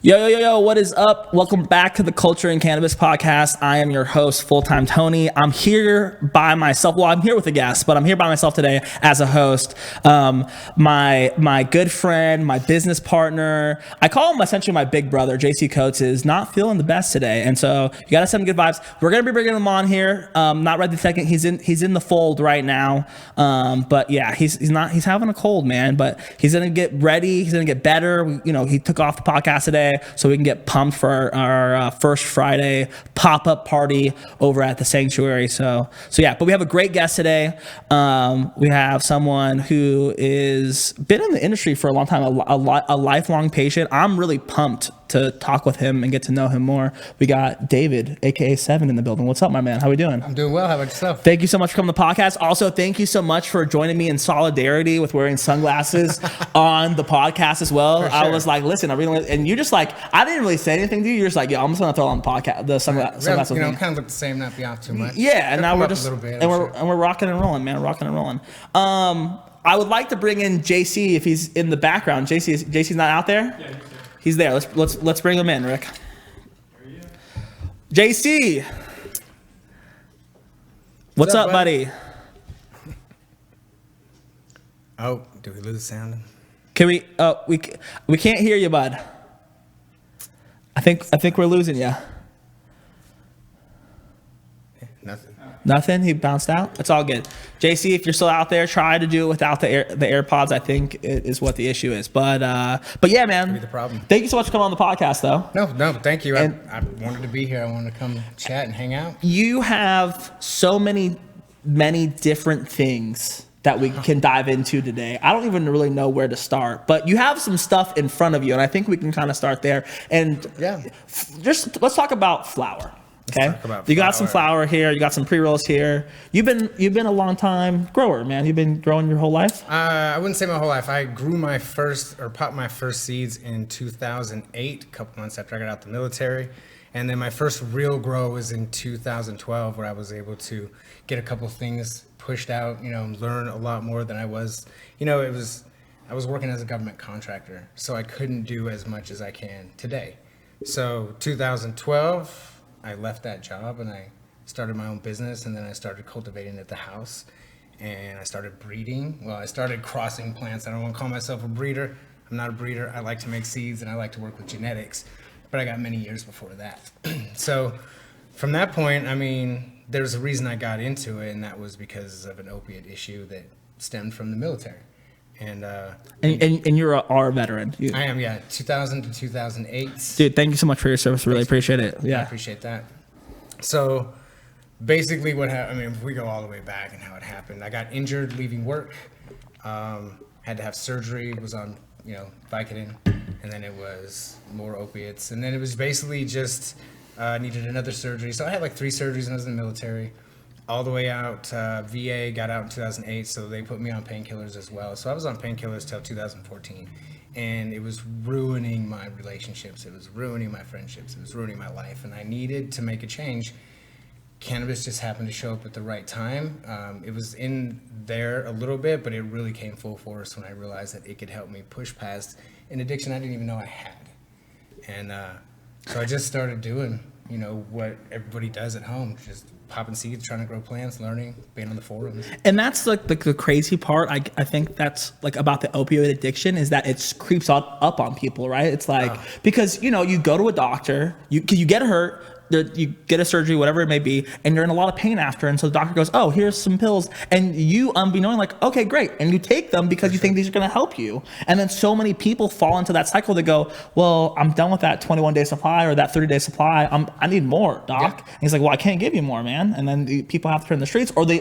Yo, what is up? Welcome back to the Culture and Cannabis Podcast. I am your host, Full-Time Tony. I'm here by myself. Well, I'm here with a guest, but I'm here by myself today as a host. My good friend, my business partner, I call him essentially my big brother, JC Coates, is not feeling the best today. And so you got to send him good vibes. We're going to be bringing him on here. Not right this second. He's in the fold right now. But yeah, he's having a cold, man, but he's going to get ready. He's going to get better. He took off the podcast today so we can get pumped for our first Friday pop-up party over at the Sanctuary. So yeah, but we have a great guest today. We have someone who is been in the industry for a long time, a lifelong patient. I'm really pumped to talk with him and get to know him more. We got David, aka Seven, in the building. What's up, my man? How we doing? I'm doing well. How about yourself? Thank you so much for coming to the podcast. Also, thank you so much for joining me in solidarity with wearing sunglasses on the podcast as well. Sure. I was like, listen, I really, and you just like, I didn't really say anything to you. You're just like, yeah, I'm just gonna throw on the podcast, the sunglasses. Kind of look the same, not be off too much. Yeah, and now we're just, we're rocking and rolling, man, rocking and rolling. I would like to bring in JC if he's in the background. JC's not out there. Yeah, he's there. Let's bring him in, Rick. JC, what's up, buddy? Oh, do we lose sound? Can we? We can't hear you, bud. I think we're losing you. Nothing. He bounced out. It's all good. JC, if you're still out there, try to do it without the AirPods. I think it is what the issue is. But yeah, man. Could be the problem. Thank you so much for coming on the podcast, though. No, thank you. I wanted to be here. I wanted to come chat and hang out. You have so many different things that we can dive into today. I don't even really know where to start, but you have some stuff in front of you, and I think we can kind of start there. And yeah, just let's talk about flower. Okay, you got some flower here. You got some pre-rolls here. You've been a long time grower, man. You've been growing your whole life. I wouldn't say my whole life. I grew popped my first seeds in 2008, a couple months after I got out the military, and then my first real grow was in 2012, where I was able to get a couple things pushed out. Learn a lot more than I was. I was working as a government contractor, so I couldn't do as much as I can today. So 2012. I left that job and I started my own business, and then I started cultivating at the house, and I started breeding. Well, I started crossing plants. I don't want to call myself a breeder. I'm not a breeder. I like to make seeds and I like to work with genetics, but I got many years before that. So from that point, there's a reason I got into it, and that was because of an opiate issue that stemmed from the military. And you're a veteran. I am, yeah. 2000 to 2008. Dude, thank you so much for your service. Really appreciate it. Yeah, I appreciate that. So basically what happened, if we go all the way back and how it happened, I got injured leaving work, had to have surgery, was on, Vicodin, and then it was more opiates. And then it was basically just needed another surgery. So I had like 3 surgeries when I was in the military. All the way out, VA, got out in 2008, so they put me on painkillers as well. So I was on painkillers till 2014, and it was ruining my relationships. It was ruining my friendships. It was ruining my life, and I needed to make a change. Cannabis just happened to show up at the right time. It was in there a little bit, but it really came full force when I realized that it could help me push past an addiction I didn't even know I had. And so I just started doing, what everybody does at home, just popping seeds, trying to grow plants, learning, being on the forums. And that's like the crazy part. I think that's like about the opioid addiction, is that it creeps up on people, right? It's like, because, you go to a doctor, you get hurt, you get a surgery, whatever it may be, and you're in a lot of pain after. And so the doctor goes, oh, here's some pills. And you, unbeknowing, like, okay, great. And you take them because you think these are going to help you. And then so many people fall into that cycle. They go, well, I'm done with that 21-day supply or that 30-day supply. I need more, doc. Yeah. And he's like, well, I can't give you more, man. And then people have to turn the streets, or they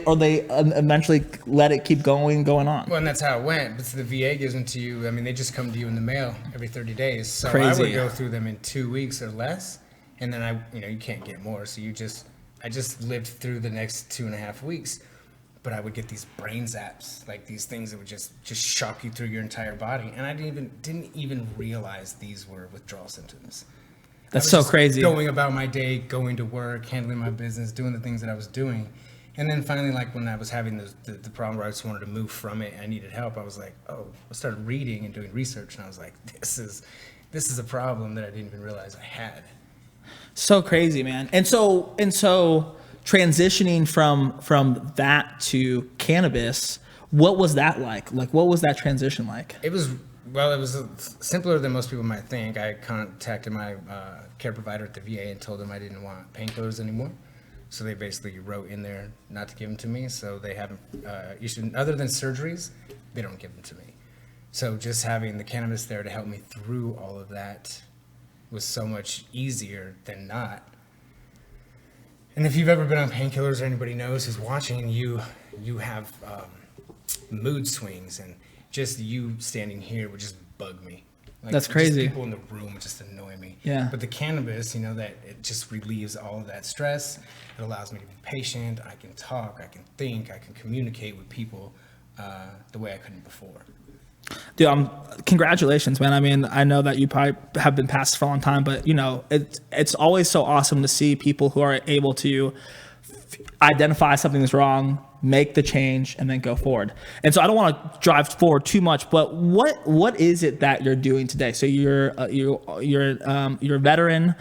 eventually let it keep going on. Well, and that's how it went. But the VA gives them to you. They just come to you in the mail every 30 days. So Crazy. I would go through them in 2 weeks or less. And then you can't get more. So I just lived through the next 2.5 weeks, but I would get these brain zaps, like these things that would just shock you through your entire body. And I didn't even realize these were withdrawal symptoms. That's so crazy. Going about my day, going to work, handling my business, doing the things that I was doing. And then finally, like when I was having the problem where I just wanted to move from it, I needed help. I was like, I started reading and doing research, and I was like, this is a problem that I didn't even realize I had. So crazy, man. And so transitioning from that to cannabis, what was that like? Like, what was that transition like? It was simpler than most people might think. I contacted my care provider at the VA and told them I didn't want painkillers anymore. So they basically wrote in there not to give them to me. So they haven't issued, other than surgeries, they don't give them to me. So just having the cannabis there to help me through all of that was so much easier than not. And if you've ever been on painkillers, or anybody knows who's watching, you have mood swings, and just you standing here would just bug me. Like, that's crazy. People in the room would just annoy me. Yeah. But the cannabis, that it just relieves all of that stress. It allows me to be patient. I can talk. I can think. I can communicate with people the way I couldn't before. Dude, congratulations, man. I mean, I know that you probably have been past for a long time, but it's always so awesome to see people who are able to identify something that's wrong, make the change, and then go forward. And so I don't want to drive forward too much, but what is it that you're doing today? So you're a veteran,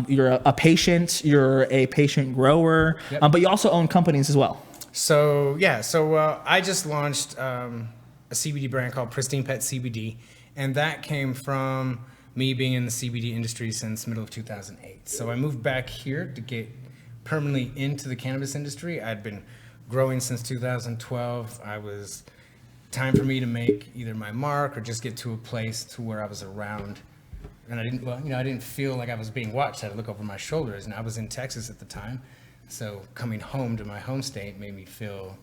you're a patient, you're a patient grower, yep. But you also own companies as well. So I just launched a CBD brand called Pristine Pet CBD, and that came from me being in the CBD industry since middle of 2008. So I moved back here to get permanently into the cannabis industry. I'd been growing since 2012. Time for me to make either my mark or just get to a place to where I was around. And I didn't feel like I was being watched. I had to look over my shoulders, and I was in Texas at the time. So coming home to my home state made me feel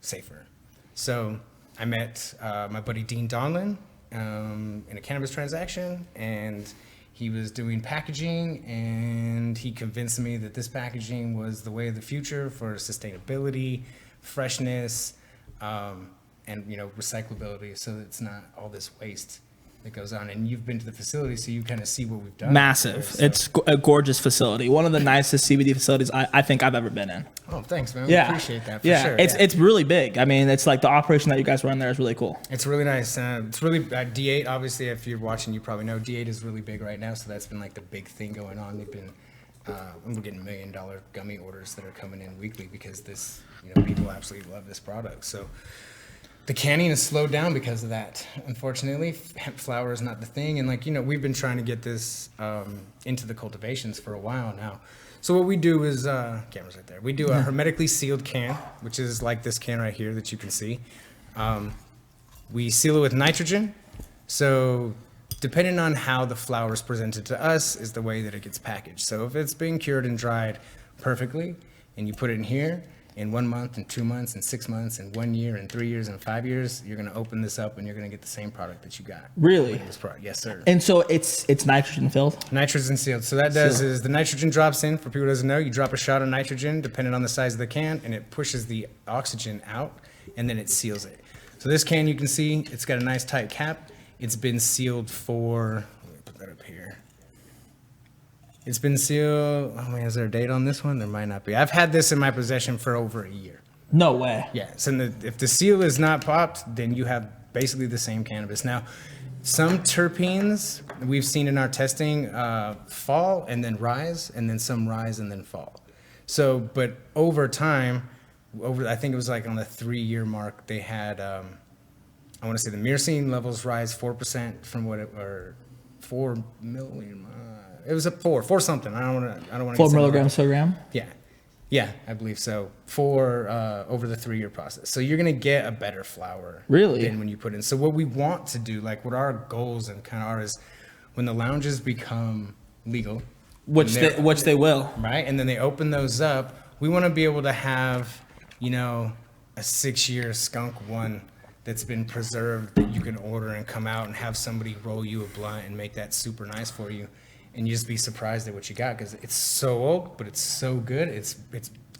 safer. So I met my buddy Dean Donlin in a cannabis transaction, and he was doing packaging, and he convinced me that this packaging was the way of the future for sustainability, freshness, and recyclability, so that it's not all this waste that goes on. And you've been to the facility, so you kind of see what we've done. Massive. There, so. It's a gorgeous facility. One of the nicest CBD facilities I think I've ever been in. Oh, thanks, man. Yeah. We appreciate that. For sure. It's really big. I mean, it's like the operation that you guys run there is really cool. It's really nice. It's really D8. Obviously, if you're watching, you probably know D8 is really big right now. So that's been like the big thing going on. They've been we're getting $1 million gummy orders that are coming in weekly because this, people absolutely love this product. So the canning is slowed down because of that. Unfortunately, hemp flower is not the thing. And we've been trying to get this into the cultivations for a while now. So what we do is, camera's right there. We do a hermetically sealed can, which is like this can right here that you can see. We seal it with nitrogen. So depending on how the flower is presented to us is the way that it gets packaged. So if it's being cured and dried perfectly, and you put it in here, in 1 month, and 2 months, and 6 months, and 1 year, and 3 years, and 5 years, you're going to open this up and you're going to get the same product that you got. Really? This product. Yes, sir. And so it's nitrogen filled? Nitrogen sealed. So that does is the nitrogen drops in. For people who doesn't know, you drop a shot of nitrogen depending on the size of the can, and it pushes the oxygen out, and then it seals it. So this can, you can see, it's got a nice tight cap. It's been sealed for, let me put that up here. It's been sealed, oh man, is there a date on this one? There might not be. I've had this in my possession for over a year. No way. Yeah, so if the seal is not popped, then you have basically the same cannabis. Now, some terpenes we've seen in our testing fall and then rise, and then some rise and then fall. So, but over time, I think it was like on the 3-year mark, they had, I want to say the myrcene levels rise 4% from what it, or 4 million, it was a 4 something. I don't want to. 4 milligrams per gram? Yeah, I believe so. For over the 3-year process. So you're going to get a better flower. Really? Than when you put in. So what we want to do, like what our goals and kind of are is when the lounges become legal. Which they will. Right? And then they open those up. We want to be able to have, a 6-year skunk one that's been preserved that you can order and come out and have somebody roll you a blunt and make that super nice for you. And you just be surprised at what you got because it's so old, but it's so good. It's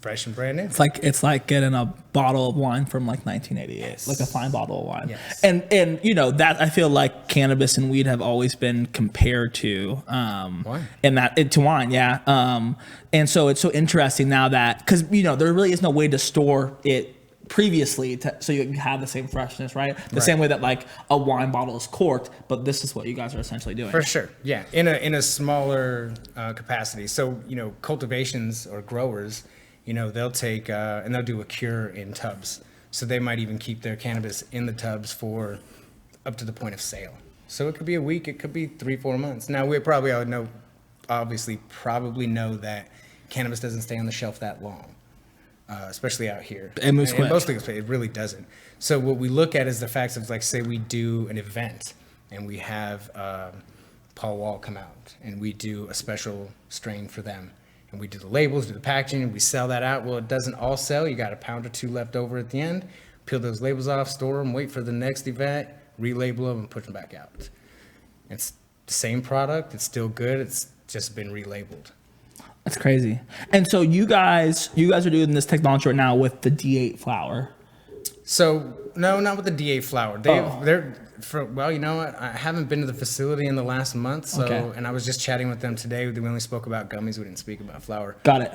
fresh and brand new. It's like getting a bottle of wine from like 1988, yes. Like a fine bottle of wine. Yes. And that I feel like cannabis and weed have always been compared to wine. To wine, yeah. And so it's so interesting now that because there really is no way to store it previously so you can have the same freshness, right? The same way that like a wine bottle is corked, but this is what you guys are essentially doing. For sure, yeah, in a smaller capacity. So cultivations or growers, they'll take and they'll do a cure in tubs. So they might even keep their cannabis in the tubs for up to the point of sale. So it could be a week, it could be 3-4 months. Now we probably know that cannabis doesn't stay on the shelf that long. Especially out here. It moves quick. Mostly it really doesn't. So what we look at is the facts of, like, say we do an event and we have Paul Wall come out and we do a special strain for them and we do the labels, do the packaging, and we sell that out. Well, it doesn't all sell. You got a pound or two left over at the end. Peel those labels off, store them, wait for the next event, relabel them, and put them back out. It's the same product. It's still good. It's just been relabeled. That's crazy. And so you guys are doing this technology right now with the D8 flower. So no, not with the D8 flower. You know what? I haven't been to the facility in the last month. And I was just chatting with them today. We only spoke about gummies. We didn't speak about flower. Got it.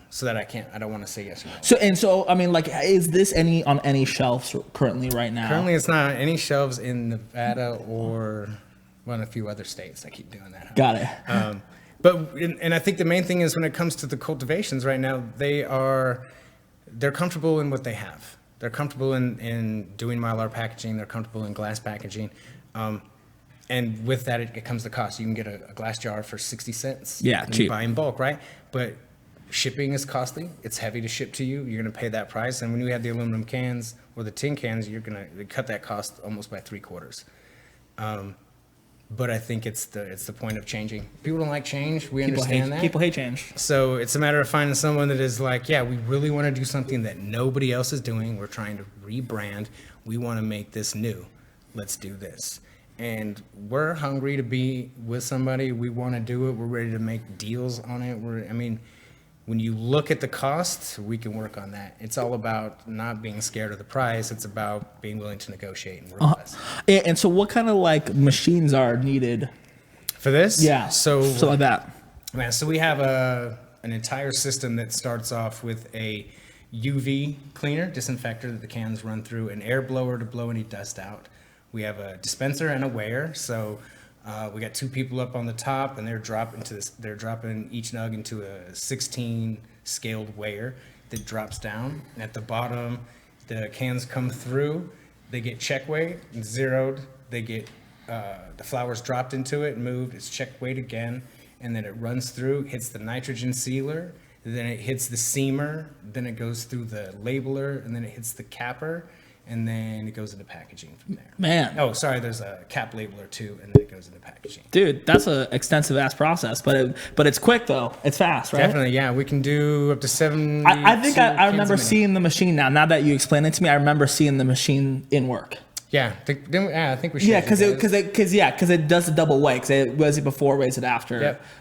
So that I don't want to say yes or no. So I mean, like, is this on any shelves currently right now? Currently, it's not on any shelves in Nevada or in a few other states. I keep doing that. Got it. And I think the main thing is when it comes to the cultivations right now, they're comfortable in what they have. They're comfortable in doing Mylar packaging. They're comfortable in glass packaging. And with that, it comes the cost. You can get a glass jar for 60 cents. Yeah, cheap. You buy in bulk, right? But shipping is costly. It's heavy to ship to you. You're going to pay that price. And when you have the aluminum cans or the tin cans, you're going to cut that cost almost by 3/4. But I think it's the point of changing. People don't like change. We understand that. People hate change. So it's a matter of finding someone that is like, yeah, we really want to do something that nobody else is doing. We're trying to rebrand. We want to make this new. Let's do this. And we're hungry to be with somebody. We want to do it. We're ready to make deals on it. When you look at the cost, we can work on that. It's all about not being scared of the price. It's about being willing to negotiate and work with us. And so what kind of like machines are needed for this? Yeah. So like that. Man, so we have an entire system that starts off with a UV cleaner, disinfector that the cans run through, an air blower to blow any dust out. We have a dispenser and a weigher. So we got 2 people up on the top, and they're dropping each nug into a 16 scaled weigher that drops down. And at the bottom, the cans come through. They get check weighed and zeroed. They get the flowers dropped into it, moved. It's check weighed again, and then it runs through, hits the nitrogen sealer. Then it hits the seamer. Then it goes through the labeler, and then it hits the capper. And then it goes into packaging from there. Man. Oh, sorry. There's a cap labeler too, and then it goes into packaging. Dude, that's an extensive ass process, but it's quick though. It's fast, right? Definitely, yeah. We can do up to 7. I think I remember seeing the machine now. Now that you explain it to me, I remember seeing the machine in work. Yeah, I think we should. Yeah, because it does a double weigh. Because it weighs it before, weighs it after,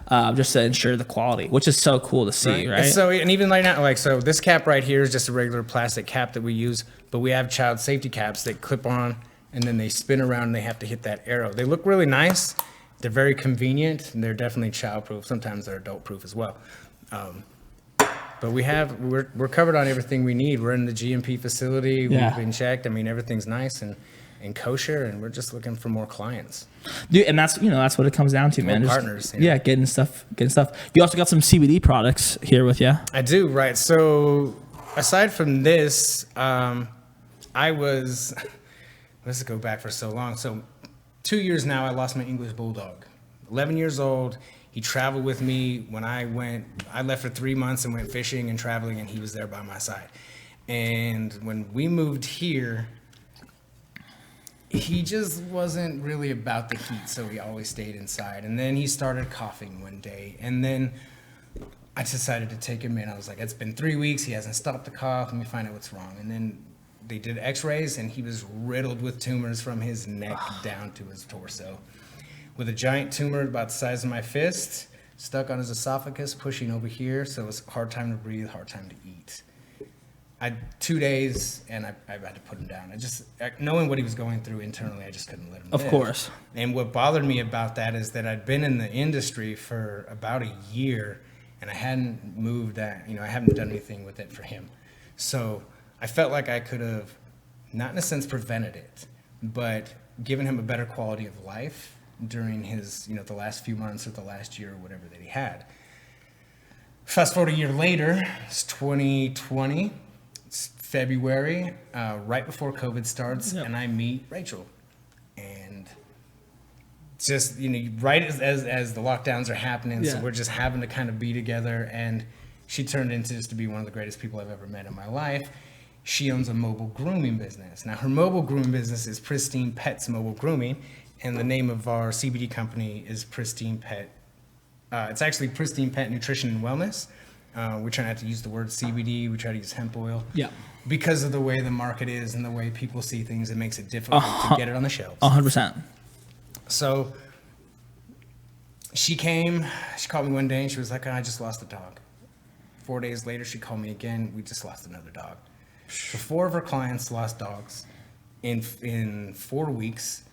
yep. Just to ensure the quality, which is so cool to see, right? And even right now, so this cap right here is just a regular plastic cap that we use, but we have child safety caps that clip on, and then they spin around, and they have to hit that arrow. They look really nice. They're very convenient, and they're definitely child-proof. Sometimes they're adult-proof as well. But we're covered on everything we need. We're in the GMP facility. Yeah. We've been checked. I mean, everything's nice and kosher, and we're just looking for more clients. Dude, and that's what it comes down to, man. Partners. Yeah, getting stuff. You also got some CBD products here with you. I do, right. So aside from this, let's go back for so long. So 2 years now, I lost my English bulldog. 11 years old. He traveled with me when I left for 3 months and went fishing and traveling, and he was there by my side. And when we moved here, he just wasn't really about the heat, so he always stayed inside. And then he started coughing one day, and then I decided to take him in. I was like, it's been 3 weeks. He hasn't stopped the cough. Let me find out what's wrong. And then they did x-rays, and he was riddled with tumors from his neck down to his torso, with a giant tumor about the size of my fist, stuck on his esophagus, pushing over here. So it was a hard time to breathe, hard time to eat. 2 days, and I had to put him down. Knowing what he was going through internally, I just couldn't let him live. Of course. And what bothered me about that is that I'd been in the industry for about a year, and I hadn't moved that, I haven't done anything with it for him. So I felt like I could have, not in a sense prevented it, but given him a better quality of life during his, the last few months or the last year or whatever that he had. Fast forward a year later, it's 2020, it's February, right before COVID starts, and I meet Rachel. And just, right as the lockdowns are happening, so we're just having to kind of be together, and she turned into just to be one of the greatest people I've ever met in my life. She owns a mobile grooming business. Now, her mobile grooming business is Pristine Pets Mobile Grooming, and the name of our CBD company is Pristine Pet. It's actually Pristine Pet Nutrition and Wellness. We try not to use the word CBD. We try to use hemp oil. Yeah. Because of the way the market is and the way people see things, it makes it difficult to get it on the shelves. 100%. So she called me one day and she was like, I just lost a dog. 4 days later, she called me again. We just lost another dog. So 4 of her clients lost dogs in 4 weeks.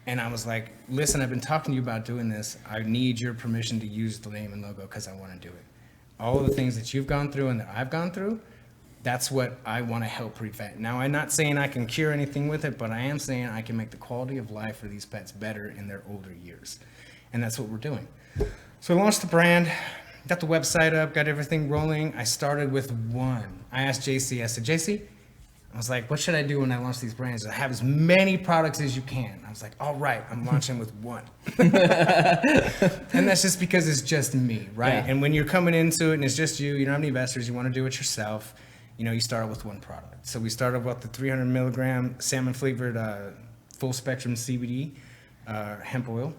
And I was like, listen, I've been talking to you about doing this. I need your permission to use the name and logo because I want to do it. All of the things that you've gone through and that I've gone through, that's what I want to help prevent. Now, I'm not saying I can cure anything with it, but I am saying I can make the quality of life for these pets better in their older years. And that's what we're doing. So I launched the brand, got the website up, got everything rolling. I started with one. I asked JC, I said, JC, I was like, what should I do when I launch these brands? I have as many products as you can. I was like, all right, I'm launching with one. And that's just because it's just me, right? Yeah. And when you're coming into it and it's just you don't have any investors, you want to do it yourself, you start with one product. So we started with the 300 milligram salmon flavored full spectrum CBD hemp oil.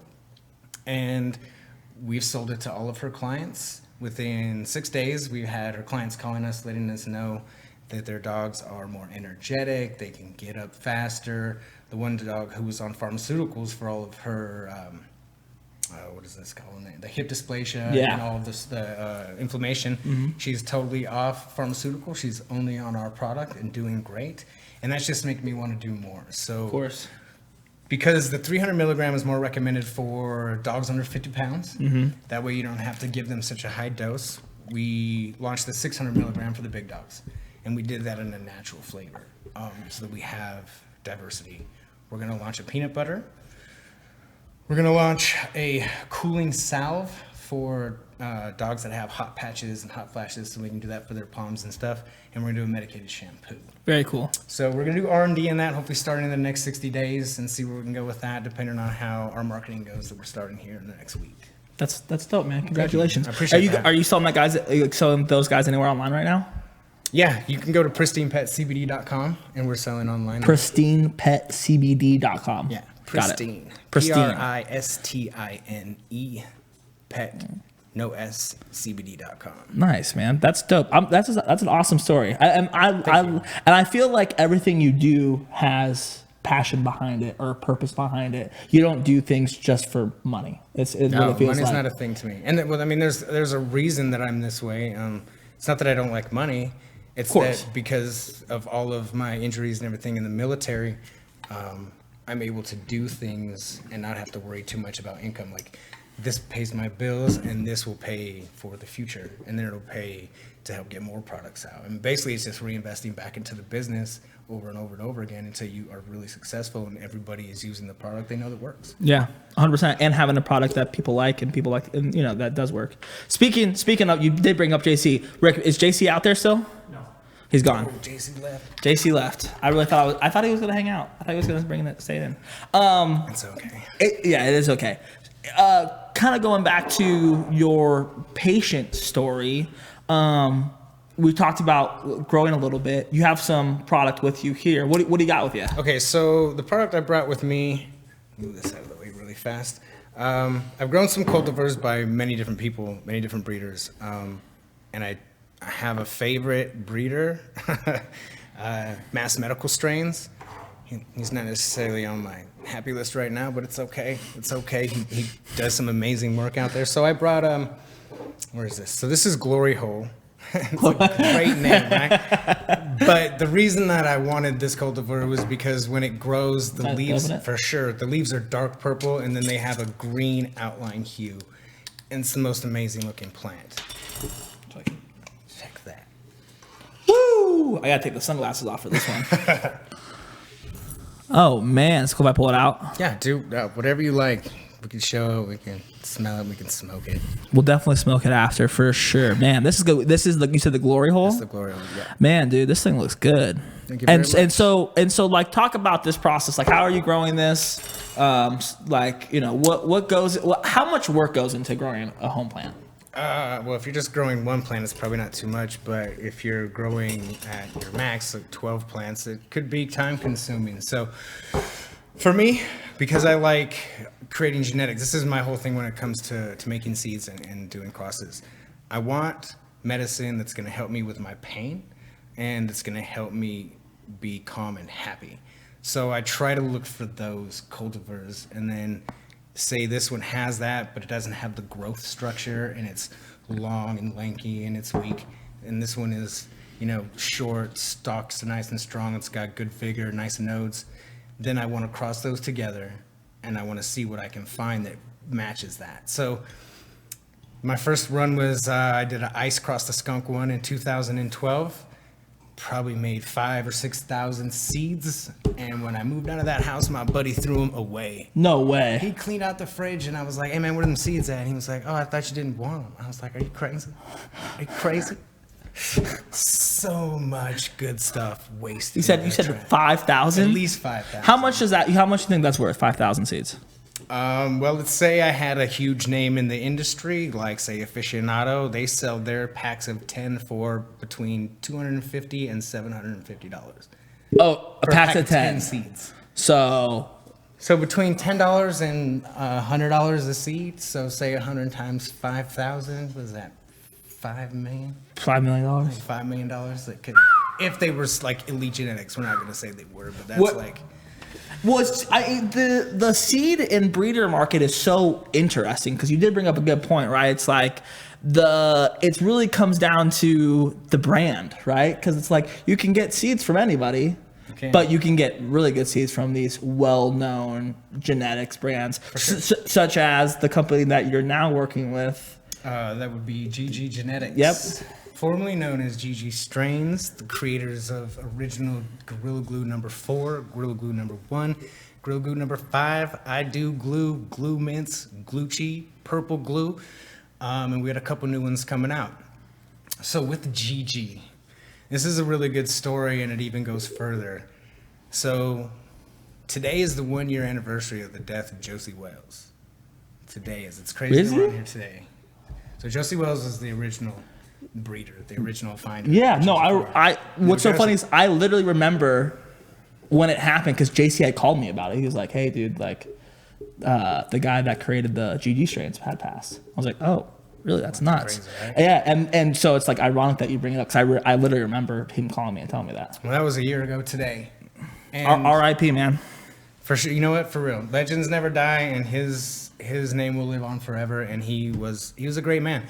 And we've sold it to all of her clients. Within 6 days, we had her clients calling us, letting us know that their dogs are more energetic, they can get up faster. The one dog who was on pharmaceuticals for all of her, what is this called? The hip dysplasia and all of this, the inflammation, she's totally off pharmaceutical. She's only on our product and doing great. And that's just making me want to do more. So, of course. Because the 300 milligram is more recommended for dogs under 50 pounds. That way you don't have to give them such a high dose. We launched the 600 milligram for the big dogs. And we did that in a natural flavor so that we have diversity. We're going to launch a peanut butter. We're going to launch a cooling salve for dogs that have hot patches and hot flashes, so we can do that for their palms and stuff. And we're going to do a medicated shampoo. Very cool. So we're going to do R&D in that, hopefully starting in the next 60 days and see where we can go with that, depending on how our marketing goes that we're starting here in the next week. That's dope, man. Congratulations. I appreciate that. Are you selling those guys anywhere online right now? Yeah, you can go to pristinepetcbd.com, and we're selling online. Pristinepetcbd.com. Yeah, pristine. Pristine. Pristine. Pet, no S, CBD.com. Nice, man. That's dope. That's an awesome story. I feel like everything you do has passion behind it or purpose behind it. You don't do things just for money. It's what it feels money's like. not a thing to me. And there's a reason that I'm this way. It's not that I don't like money. It's that because of all of my injuries and everything in the military, I'm able to do things and not have to worry too much about income. Like, this pays my bills and this will pay for the future, and then it'll pay to help get more products out. And basically it's just reinvesting back into the business over and over and over again until you are really successful and everybody is using the product they know that works. Yeah, 100%. And having a product that people like and that does work. Speaking of, you did bring up JC. Rick, is JC out there still? No. He's gone. Oh, JC left. JC left. I thought he was going to hang out. I thought he was going to stay in. It's okay. It is okay. Kind of going back to your patient story, we talked about growing a little bit. You have some product with you here. What do you got with you? Okay, so the product I brought with me, move this out of the way really fast. I've grown some cultivars by many different people, many different breeders, and I have a favorite breeder, Mass Medical Strains. He's not necessarily on my happy list right now, but it's okay. It's okay. He does some amazing work out there. So I brought, where is this? So this is Glory Hole. It's a great name, right? But the reason that I wanted this cultivar was because when it grows, the leaves, for sure, the leaves are dark purple and then they have a green outline hue. And it's the most amazing looking plant. Check that. Woo! Ooh, I gotta take the sunglasses off for this one. Oh man, it's cool if I pull it out. Yeah, do whatever you like. We can show it, we can smell it, we can smoke it. We'll definitely smoke it after for sure. Man, this is good. This is you said the glory hole. That's the glory hole. Yeah. Man, dude, this thing looks good. Thank you very much. And so like talk about this process. Like, how are you growing this? Like, you know, how much work goes into growing a home plant? Well, if you're just growing one plant, it's probably not too much. But if you're growing at your max, like 12 plants, it could be time consuming. So for me, because I like creating genetics, this is my whole thing when it comes to making seeds and doing crosses. I want medicine that's going to help me with my pain and it's going to help me be calm and happy. So I try to look for those cultivars and then say this one has that, but it doesn't have the growth structure and it's long and lanky and it's weak. And this one is, you know, short, stalks are nice and strong. It's got good vigor, nice nodes. Then I want to cross those together and I want to see what I can find that matches that. So my first run was I did an ice cross the skunk one in 2012. Probably made 5,000 or 6,000 seeds. And when I moved out of that house, my buddy threw them away. No way. He cleaned out the fridge and I was like, hey man, where are them seeds at? And he was like, oh, I thought you didn't want them. I was like, are you crazy? Are you crazy? So much good stuff wasted. You said 5,000? At least 5,000. How much do you think that's worth? 5,000 seeds? Well, let's say I had a huge name in the industry, like say Aficionado. They sell their packs of 10 for between $250 and $750. Oh, a pack of 10 seeds. So between $10 and $100 a seed. So say 100 times 5,000. What is that? $5 million. $5 million. $5 million. That could, if they were like elite genetics. We're not going to say they were, but that's like. Well, the seed and breeder market is so interesting because you did bring up a good point, right? It's like it really comes down to the brand, right? Because it's like you can get seeds from anybody, but you can get really good seeds from these well-known genetics brands, such as the company that you're now working with. That would be GG Genetics. Yep. Formerly known as GG Strains, the creators of original Gorilla Glue number 4, Gorilla Glue number 1, Gorilla Glue number 5, I Do Glue, Glue Mints, Glue Cheat, Purple Glue, and we had a couple new ones coming out. So with GG, this is a really good story and it even goes further. So today is the 1-year anniversary of the death of Josie Wales. Today is. It's crazy that we're on here today. So Josie Wales is the original breeder, the original finder. Yeah, no, what's so funny is I literally remember when it happened because JC had called me about it. He was like, hey, dude, like the guy that created the GG strains had passed. I was like, oh, really? That's nuts. Crazy, right? Yeah, and so it's like ironic that you bring it up because I literally remember him calling me and telling me that. Well, that was a year ago today. And R.I.P., man. For sure. You know what? For real. Legends never die, and his name will live on forever. And he was a great man.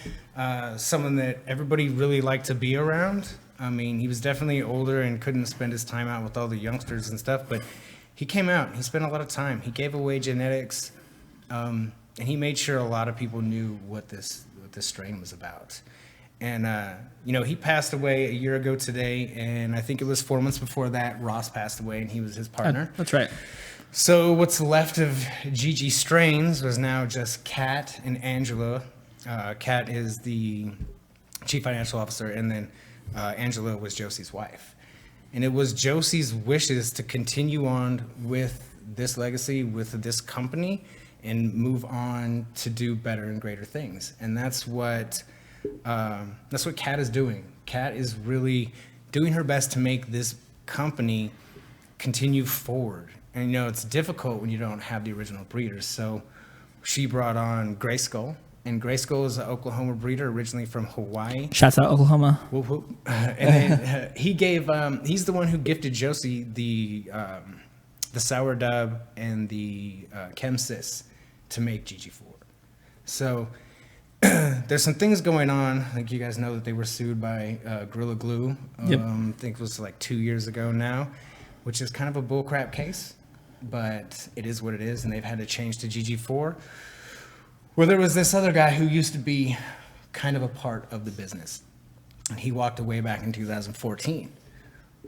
Someone that everybody really liked to be around. I mean, he was definitely older and couldn't spend his time out with all the youngsters and stuff. But he came out. He spent a lot of time. He gave away genetics, and he made sure a lot of people knew what this strain was about. And he passed away a year ago today, and I think it was 4 months before that Ross passed away, and he was his partner. That's right. So what's left of GG Strains was now just Kat and Angela. Kat is the chief financial officer, and then Angela was Josie's wife. And it was Josie's wishes to continue on with this legacy, with this company, and move on to do better and greater things. And that's what Kat is doing. Kat is really doing her best to make this company continue forward. And it's difficult when you don't have the original breeders. So she brought on Grayskull, and Grayskull is an Oklahoma breeder originally from Hawaii. Shouts out Oklahoma. Whoop, whoop. And then he's the one who gifted Josie the Sour Dub and the Chemsys to make GG4. So there's some things going on. I think you guys know that they were sued by Gorilla Glue. Yep. I think it was like 2 years ago now, which is kind of a bullcrap case, but it is what it is, and they've had to change to GG4, where there was this other guy who used to be kind of a part of the business, and he walked away back in 2014.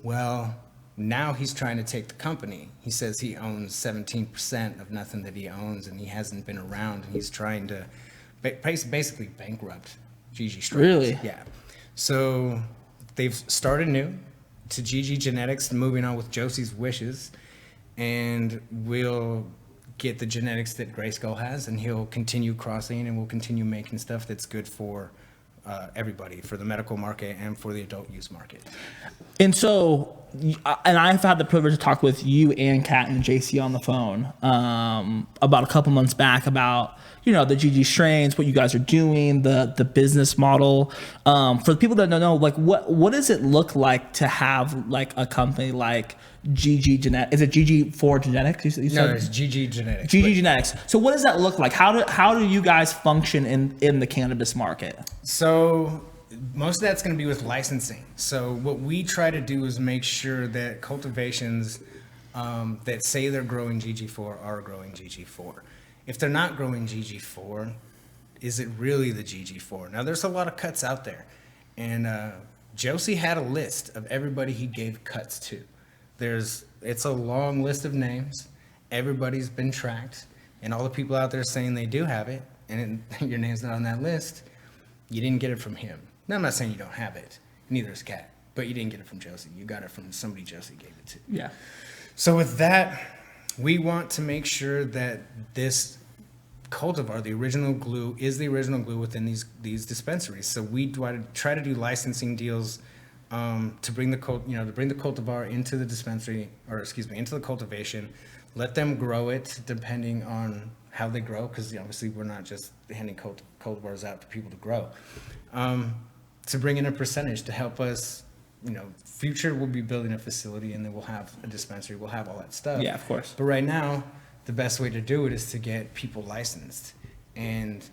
Well, now he's trying to take the company. He says he owns 17% of nothing that he owns, and he hasn't been around, and he's trying to basically bankrupt GG Strains. Really? Yeah. So they've started new to GG Genetics, moving on with Josie's wishes, and we'll get the genetics that Grayskull has, and he'll continue crossing, and we'll continue making stuff that's good for everybody, for the medical market and for the adult use market. And so, and I've had the privilege to talk with you and Kat and JC on the phone about a couple months back about, the GG strains, what you guys are doing, the business model. For the people that don't know, like what does it look like to have like a company like GG Genetics? Is it GG4 Genetics? You No, said? it's GG Genetics. GG Genetics. So what does that look like? How do you guys function in the cannabis market? So most of that's going to be with licensing. So what we try to do is make sure that cultivations that say they're growing GG4 are growing GG4. If they're not growing GG4, is it really the GG4? Now, there's a lot of cuts out there. And Josie had a list of everybody he gave cuts to. It's a long list of names. Everybody's been tracked. And all the people out there saying they do have it, and your name's not on that list, you didn't get it from him. Now, I'm not saying you don't have it. Neither is Kat. But you didn't get it from Josie. You got it from somebody Josie gave it to. Yeah. So with that, we want to make sure that this cultivar, the original glue, is the original glue within these dispensaries. So we try to do licensing deals to bring the cultivar into the dispensary, into the cultivation, let them grow it depending on how they grow, because obviously we're not just handing cultivars out to people to grow. To bring in a percentage to help us. Future we'll be building a facility, and then we'll have a dispensary, we'll have all that stuff. Yeah, of course. But right now, the best way to do it is to get people licensed. And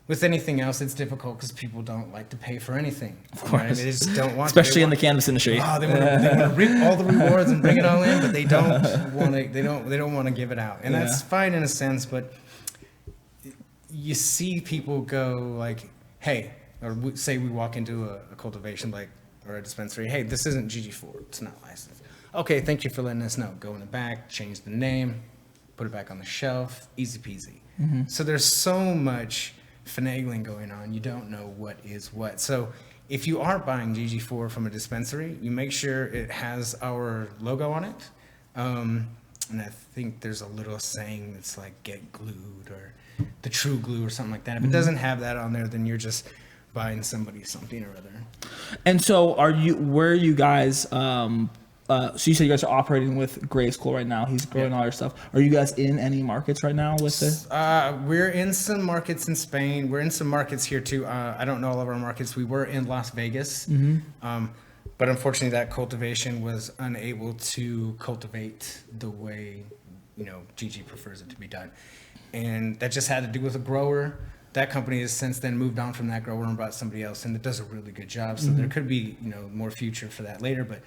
with anything else, it's difficult because people don't like to pay for anything. Of course. Right? They just don't want Especially in the cannabis industry. Oh, they want to reap all the rewards and bring it all in, but they don't want to. They don't want to give it out, and that's fine in a sense. But you see people go like, "Hey," or say we walk into a cultivation or a dispensary. "Hey, this isn't GG4. It's not licensed." "Okay, thank you for letting us know." Go in the back, change the name, put it back on the shelf, easy peasy. Mm-hmm. So there's so much finagling going on. You don't know what is what. So if you are buying GG4 from a dispensary, you make sure it has our logo on it. And I think there's a little saying that's like "get glued" or "the true glue" or something like that. If it doesn't have that on there, then you're just buying somebody something or other. And so where are you guys, so you said you guys are operating with Grayskull right now. He's growing all your stuff. Are you guys in any markets right now with this? We're in some markets in Spain. We're in some markets here too. I don't know all of our markets. We were in Las Vegas. Mm-hmm. But unfortunately that cultivation was unable to cultivate the way, GG prefers it to be done. And that just had to do with a grower. That company has since then moved on from that grower and brought somebody else, and it does a really good job. So there could be, more future for that later, but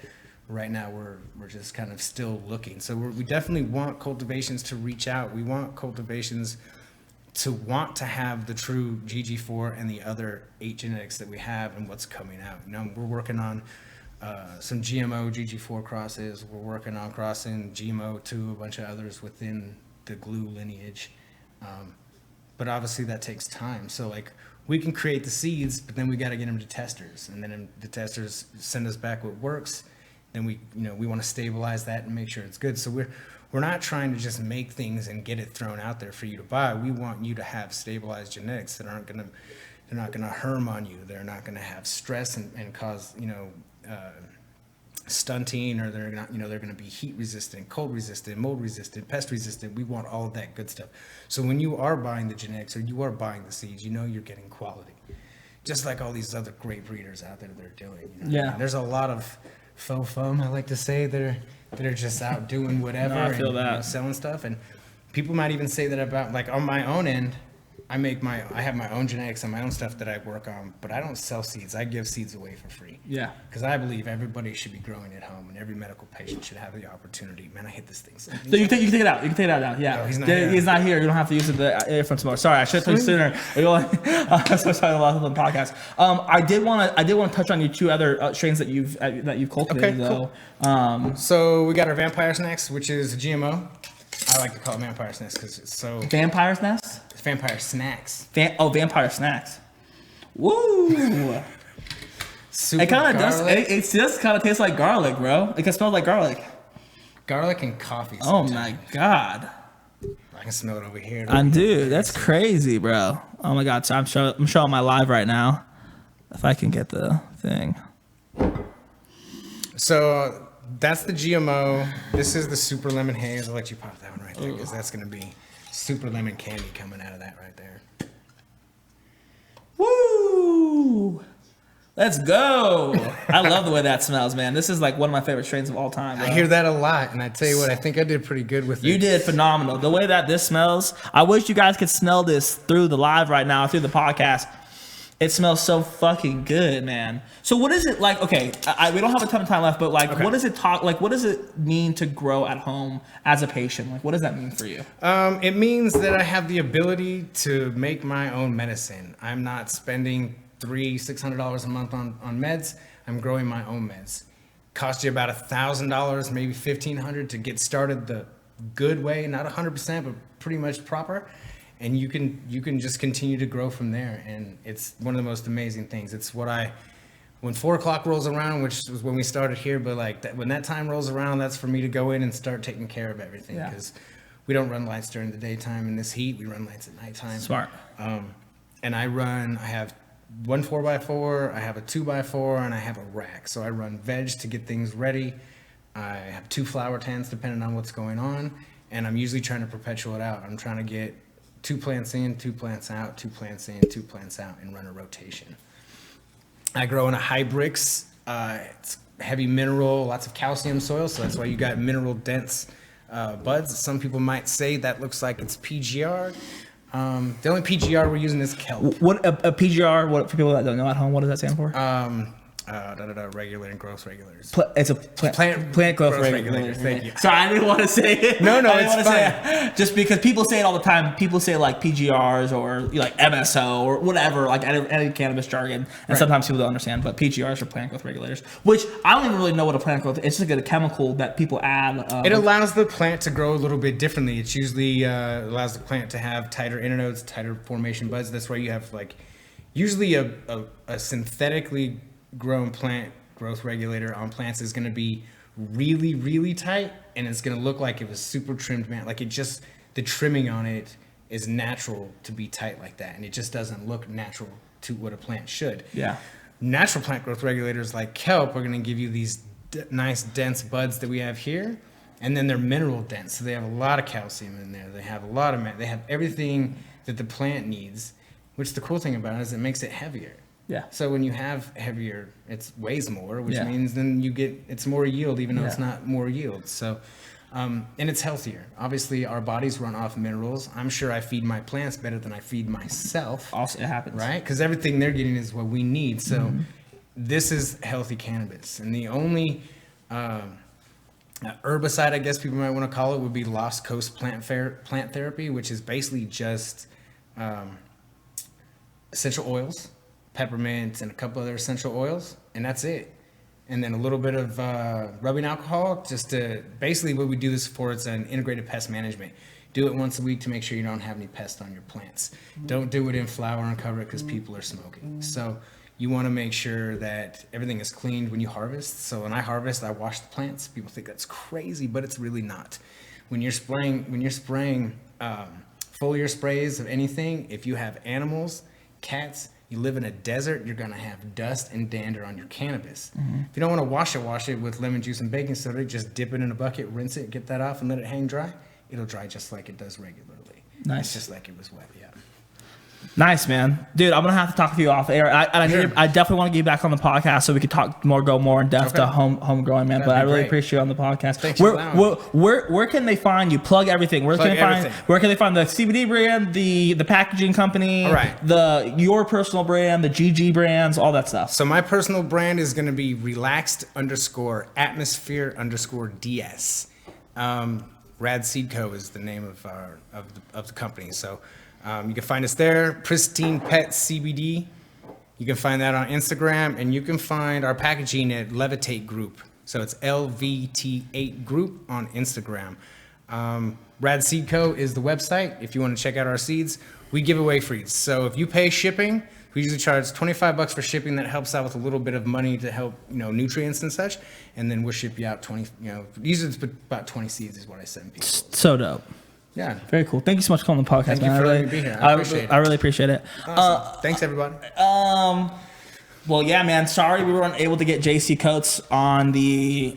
right now we're just kind of still looking. So we definitely want cultivations to reach out. We want cultivations to want to have the true GG4 and the other 8 genetics that we have and what's coming out. We're working on some GMO GG4 crosses. We're working on crossing GMO to a bunch of others within the glue lineage. But obviously that takes time. So we can create the seeds, but then we got to get them to testers, and then the testers send us back what works. Then we want to stabilize that and make sure it's good. So we're not trying to just make things and get it thrown out there for you to buy. We want you to have stabilized genetics that they're not gonna herm on you. They're not gonna have stress and cause stunting, or they're going to be heat resistant, cold resistant, mold resistant, pest resistant. We want all of that good stuff. So when you are buying the genetics or you are buying the seeds, you're getting quality, just like all these other great breeders out there that are doing. Yeah. There's a lot of faux fum, I like to say, that are just out doing whatever. No, I feel that. Selling stuff. And people might even say that about, on my own end, I have my own genetics and my own stuff that I work on, but I don't sell seeds. I give seeds away for free. Yeah. Because I believe everybody should be growing at home, and every medical patient should have the opportunity. Man, I hit this thing. So you can take it out. You can take it out now. Yeah. No, he's not here. He's not here. You don't have to use the earphones tomorrow. Sorry, I should have told you sooner. I'm so sorry about the podcast. I did want to touch on your two other strains that you've cultivated though. Cool. So we got our Vampire Snacks, which is a GMO. I like to call it Vampire Snacks because it's so... Vampire's Nest? It's Vampire Snacks. Vampire Snacks. Woo! Super it kind of does... garlic. It just kind of tastes like garlic, bro. It can smell like garlic. Garlic and coffee. Oh my God. I can smell it over here. Dude, that's crazy, bro. Oh my God. So I'm showing my live right now. If I can get the thing. So... that's the GMO. This is the super lemon haze. I'll let you pop that one right there because that's going to be super lemon candy coming out of that right there. Woo! Let's go. I love the way that smells, man. This is like one of my favorite strains of all time, bro. I hear that a lot, and I tell you what, I think I did pretty good with it. You did phenomenal. The way that this smells, I wish you guys could smell this through the live right now, through the podcast. It smells so fucking good, man. So what is it like? Okay, we don't have a ton of time left, but like, what does it talk? Like, what does it mean to grow at home as a patient? Like, what does that mean for you? It means that I have the ability to make my own medicine. I'm not spending $600 a month on meds. I'm growing my own meds. Cost you about $1,000, maybe $1,500 to get started the good way, not 100%, but pretty much proper. And you can just continue to grow from there, and it's one of the most amazing things. It's when 4 o'clock rolls around, which was when we started here, but like when that time rolls around, that's for me to go in and start taking care of everything because we don't run lights during the daytime in this heat. We run lights at nighttime. Smart. And I have one 4x4, I have a 2x4, and I have a rack. So I run veg to get things ready. I have 2 flower tents depending on what's going on, and I'm usually trying to perpetuate out. I'm trying to get 2 plants in, 2 plants out, 2 plants in, 2 plants out, and run a rotation. I grow in a high bricks. It's heavy mineral, lots of calcium soil, so that's why you got mineral dense buds. Some people might say that looks like it's PGR. The only PGR we're using is kelp. What a PGR? What for people that don't know at home? What does that stand for? Regulating growth regulators. It's a plant growth regulators. Thank you. Sorry, I didn't want to say it. No, it's fine. Just because people say it all the time. People say like PGRs or like MSO or whatever, like any cannabis jargon, and sometimes people don't understand. But PGRs are plant growth regulators, which I don't even really know what a plant growth. It's just like a chemical that people add. It allows the plant to grow a little bit differently. It's usually allows the plant to have tighter internodes, tighter formation buds. That's why you have like usually a synthetically grown plant growth regulator on plants is going to be really, really tight, and it's going to look like it was super trimmed, man. Like the trimming on it is natural to be tight like that, and it just doesn't look natural to what a plant should. Yeah. Natural plant growth regulators like kelp are going to give you these nice dense buds that we have here, and then they're mineral dense, so they have a lot of calcium in there. They have a lot of they have everything that the plant needs, which the cool thing about it is it makes it heavier. Yeah. So when you have heavier, it weighs more, which means then it's more yield, even though it's not more yield. So, and it's healthier. Obviously, our bodies run off minerals. I'm sure I feed my plants better than I feed myself. Also, it happens. Right? Because everything they're getting is what we need. So this is healthy cannabis. And the only herbicide, I guess people might want to call it, would be Lost Coast plant therapy, which is basically just essential oils, peppermint, and a couple other essential oils, and that's it. And then a little bit of rubbing alcohol, just to basically what we do this for. It's an integrated pest management. Do it once a week to make sure you don't have any pests on your plants. Don't do it in flower and cover it because people are smoking. So you want to make sure that everything is cleaned when you harvest. So when I harvest, I wash the plants. People think that's crazy, but it's really not. When you're spraying foliar sprays of anything, if you have animals, cats, you live in a desert, you're going to have dust and dander on your cannabis. If you don't want to wash it with lemon juice and baking soda, just dip it in a bucket, rinse it, get that off, and let it hang dry. It'll dry just like it does regularly. Nice. It's just like it was wet, yeah. Nice, man. Dude, I'm going to have to talk to you off air. I definitely want to get you back on the podcast so we could go more in depth to home growing, man. But I really appreciate you on the podcast. Thanks where can they find you? Plug everything. Where can they find the CBD brand, the packaging company, your personal brand, the GG brands, all that stuff? So my personal brand is going to be relaxed_atmosphere_DS. Rad Seed Co. is the name of the company. So you can find us there. Pristine Pet CBD. You can find that on Instagram, and you can find our packaging at Levitate Group. So it's LVT8 Group on Instagram. Rad Seed Co. is the website. If you want to check out our seeds, we give away free. So if you pay shipping, we usually charge $25 for shipping. That helps out with a little bit of money to help, nutrients and such. And then we'll ship you out 20, usually it's about 20 seeds is what I send people. So dope. Yeah. Very cool. Thank you so much for calling the podcast, man. Thank you for letting me be here. I appreciate it. I really appreciate it. Awesome. Thanks, everybody. Well, yeah, man. Sorry we weren't able to get JC Coates on here.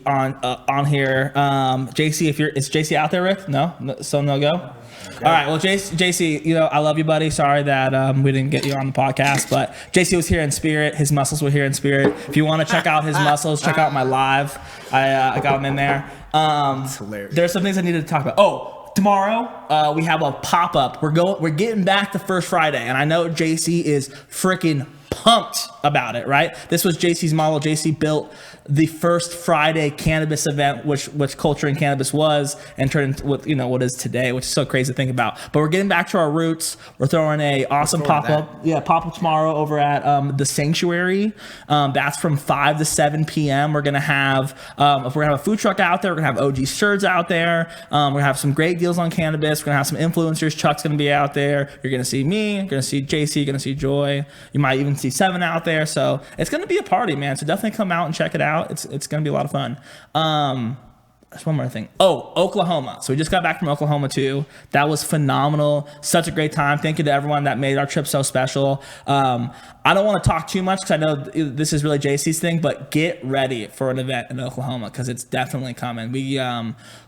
JC, is JC out there, Rick? No, so no go. Okay. All right. Well, JC, I love you, buddy. Sorry that we didn't get you on the podcast, but JC was here in spirit. His muscles were here in spirit. If you want to check out his muscles, check out my live. I got him in there. It's hilarious. There's some things I needed to talk about. Oh. Tomorrow, we have a pop-up. We're getting back to First Friday, and I know JC is freaking pumped about it, right? This was JC's model. JC built the First Friday cannabis event, which Culture and Cannabis was, and turned into what is today, which is so crazy to think about. But we're getting back to our roots. We're throwing a awesome pop-up. Yeah, pop-up tomorrow over at the Sanctuary. That's from 5 to 7 p.m. We're gonna have a food truck out there. We're gonna have OG Surds out there. We're gonna have some great deals on cannabis. We're gonna have some influencers. Chuck's gonna be out there. You're gonna see me. You're gonna see JC. You're gonna see Joy. You might even see Seven out there. So it's gonna be a party, man. So definitely come out and check it out. It's gonna be a lot of fun. There's one more thing. Oh, Oklahoma. So we just got back from Oklahoma too. That was phenomenal. Such a great time. Thank you to everyone that made our trip so special. I don't want to talk too much because I know this is really JC's thing, but get ready for an event in Oklahoma because it's definitely coming. We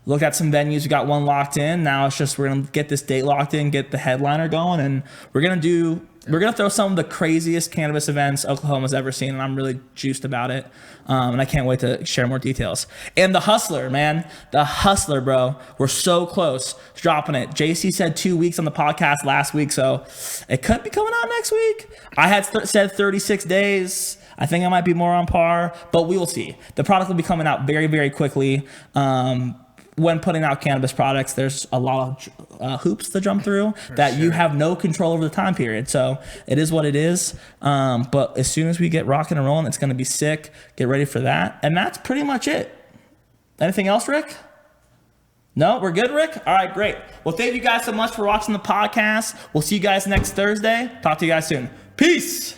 looked at some venues. We got one locked in. Now it's just we're going to get this date locked in, get the headliner going, and we're going to throw some of the craziest cannabis events Oklahoma's ever seen, and I'm really juiced about it. And I can't wait to share more details. And the Hustler, man. The Hustler, bro. We're so close to dropping it. JC said 2 weeks on the podcast last week, so it could be coming out next week. I had said 36 days. I think I might be more on par, but we will see. The product will be coming out very, very quickly. When putting out cannabis products, there's a lot of hoops to jump through you have no control over the time period. So it is what it is. But as soon as we get rocking and rolling, it's going to be sick. Get ready for that. And that's pretty much it. Anything else, Rick? No, we're good, Rick? All right, great. Well, thank you guys so much for watching the podcast. We'll see you guys next Thursday. Talk to you guys soon. Peace.